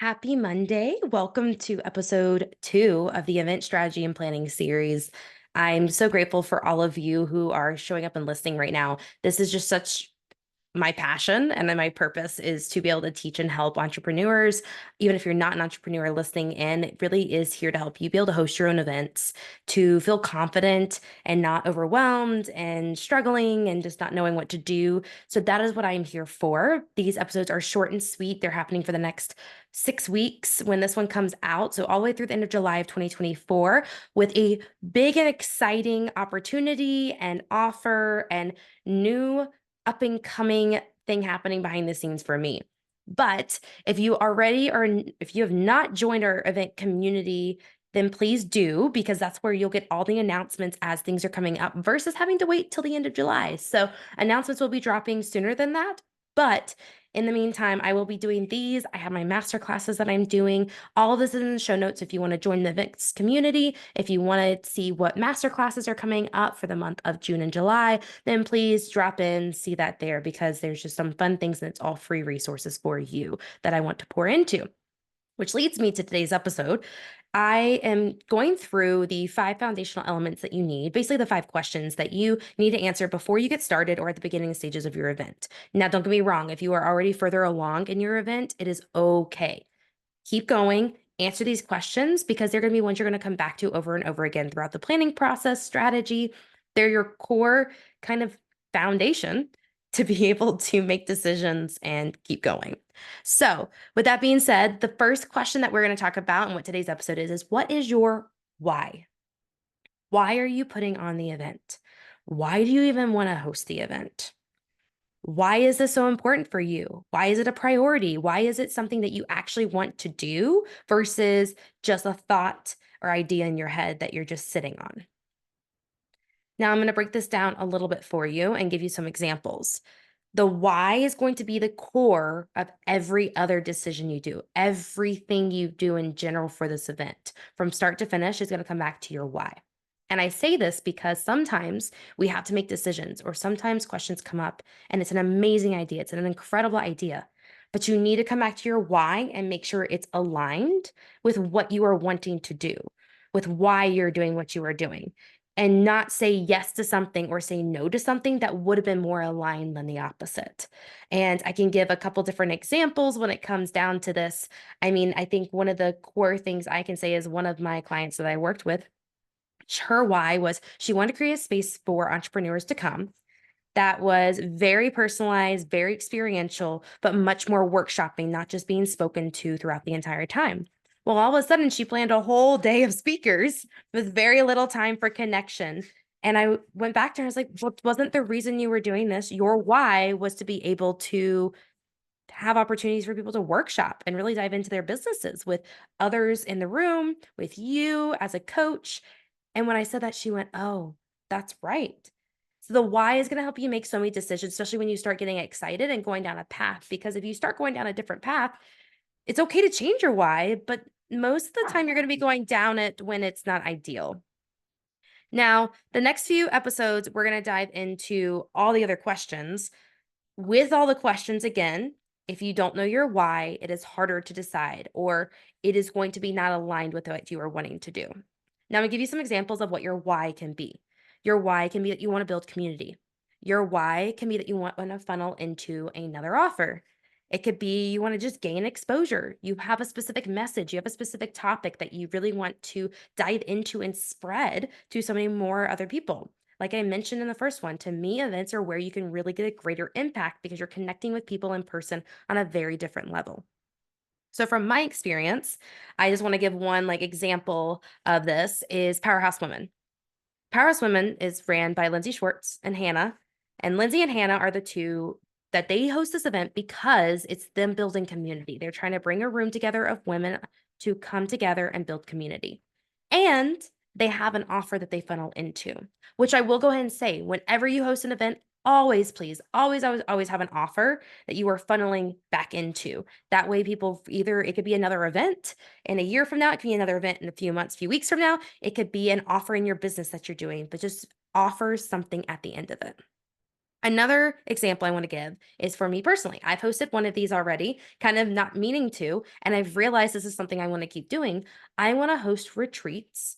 Happy Monday. Welcome to episode 2 of the Event Strategy and Planning series. I'm so grateful for all of you who are showing up and listening right now. This is just such my passion and then my purpose is to be able to teach and help entrepreneurs. Even if you're not an entrepreneur listening in, it really is here to help you be able to host your own events, to feel confident and not overwhelmed and struggling and just not knowing what to do. So that is what I'm here for. These episodes are short and sweet. They're happening for the next 6 weeks when this one comes out. So all the way through the end of July of 2024 with a big and exciting opportunity and offer and new up and coming thing happening behind the scenes for me. But if you already are, if you have not joined our event community, then please do, because that's where you'll get all the announcements as things are coming up versus having to wait till the end of July. So announcements will be dropping sooner than that. But in the meantime, I will be doing these. I have my master classes that I'm doing. All of this is in the show notes if you want to join the events community. If you want to see what master classes are coming up for the month of June and July, then please drop in, see that there, because there's just some fun things and it's all free resources for you that I want to pour into. Which leads me to today's episode. I am going through the 5 foundational elements that you need, basically the 5 questions that you need to answer before you get started or at the beginning stages of your event. Now, don't get me wrong, if you are already further along in your event, it is okay. Keep going, answer these questions because they're going to be ones you're going to come back to over and over again throughout the planning process, strategy. They're your core kind of foundation to be able to make decisions and keep going. So, with that being said, the first question that we're going to talk about and what today's episode is what is your why? Why are you putting on the event? Why do you even want to host the event? Why is this so important for you? Why is it a priority? Why is it something that you actually want to do versus just a thought or idea in your head that you're just sitting on? Now, I'm going to break this down a little bit for you and give you some examples. The why is going to be the core of every other decision you do. Everything you do in general for this event, from start to finish, is going to come back to your why. And I say this because sometimes we have to make decisions, or sometimes questions come up and it's an amazing idea. It's an incredible idea. But you need to come back to your why and make sure it's aligned with what you are wanting to do, with why you're doing what you are doing, and not say yes to something or say no to something that would have been more aligned than the opposite. And I can give a couple different examples when it comes down to this. I mean, I think one of the core things I can say is one of my clients that I worked with, her why was she wanted to create a space for entrepreneurs to come that was very personalized, very experiential, but much more workshopping, not just being spoken to throughout the entire time. Well, all of a sudden, she planned a whole day of speakers with very little time for connection. And I went back to her, I was like, well, wasn't the reason you were doing this? Your why was to be able to have opportunities for people to workshop and really dive into their businesses with others in the room, with you as a coach. And when I said that, she went, oh, that's right. So the why is going to help you make so many decisions, especially when you start getting excited and going down a path. Because if you start going down a different path, it's okay to change your why, but most of the time you're going to be going down it when it's not ideal. Now, the next few episodes, we're going to dive into all the other questions. With all the questions, again, if you don't know your why, it is harder to decide, or it is going to be not aligned with what you are wanting to do. Now, I'm gonna give you some examples of what your why can be. Your why can be that you want to build community. Your why can be that you want to funnel into another offer. It could be you want to just gain exposure. You have a specific message, you have a specific topic that you really want to dive into and spread to so many more other people. Like I mentioned in the first one, to me, events are where you can really get a greater impact because you're connecting with people in person on a very different level. So from my experience, I just want to give one like example of this is Powerhouse Women. Powerhouse Women is ran by Lindsay Schwartz and Hannah. And Lindsay and Hannah are the two that they host this event because it's them building community. They're trying to bring a room together of women to come together and build community. And they have an offer that they funnel into, which I will go ahead and say whenever you host an event, always, please, always, always, always have an offer that you are funneling back into. That way, people either it could be another event in a year from now, it could be another event in a few months, few weeks from now, it could be an offer in your business that you're doing, but just offer something at the end of it. Another example I want to give is for me personally. I've hosted one of these already, kind of not meaning to, and I've realized this is something I want to keep doing. I want to host retreats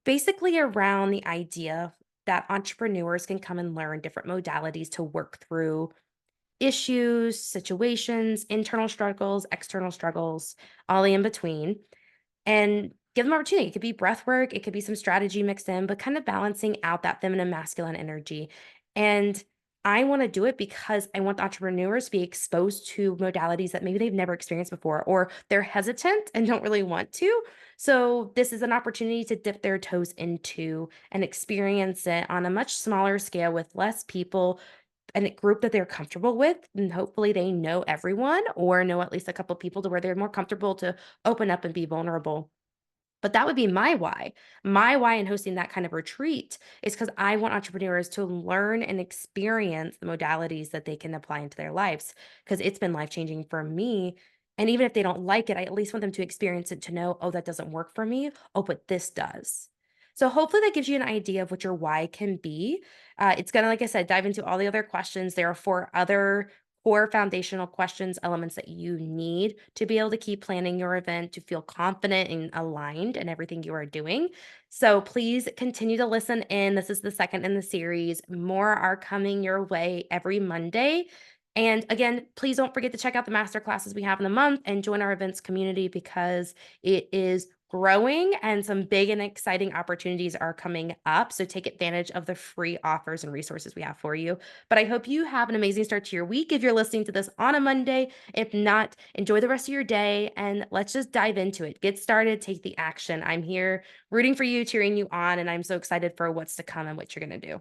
basically around the idea that entrepreneurs can come and learn different modalities to work through issues, situations, internal struggles, external struggles, all in between, and give them opportunity. It could be breath work, it could be some strategy mixed in, but kind of balancing out that feminine masculine energy. And I want to do it because I want entrepreneurs to be exposed to modalities that maybe they've never experienced before, or they're hesitant and don't really want to. So, this is an opportunity to dip their toes into and experience it on a much smaller scale with less people and a group that they're comfortable with. And hopefully, they know everyone or know at least a couple people to where they're more comfortable to open up and be vulnerable. But that would be my why. My why in hosting that kind of retreat is because I want entrepreneurs to learn and experience the modalities that they can apply into their lives. Because it's been life changing for me. And even if they don't like it, I at least want them to experience it to know, oh, that doesn't work for me. Oh, but this does. So hopefully that gives you an idea of what your why can be. It's going to, like I said, dive into all the other questions. There are four other core foundational questions, elements that you need to be able to keep planning your event, to feel confident and aligned in everything you are doing. So please continue to listen in. This is the second in the series. More are coming your way every Monday. And again, please don't forget to check out the master classes we have in the month and join our events community because it is growing and some big and exciting opportunities are coming up. So take advantage of the free offers and resources we have for you. But I hope you have an amazing start to your week if you're listening to this on a Monday. If not, enjoy the rest of your day and let's just dive into it. Get started, take the action. I'm here rooting for you, cheering you on, and I'm so excited for what's to come and what you're going to do.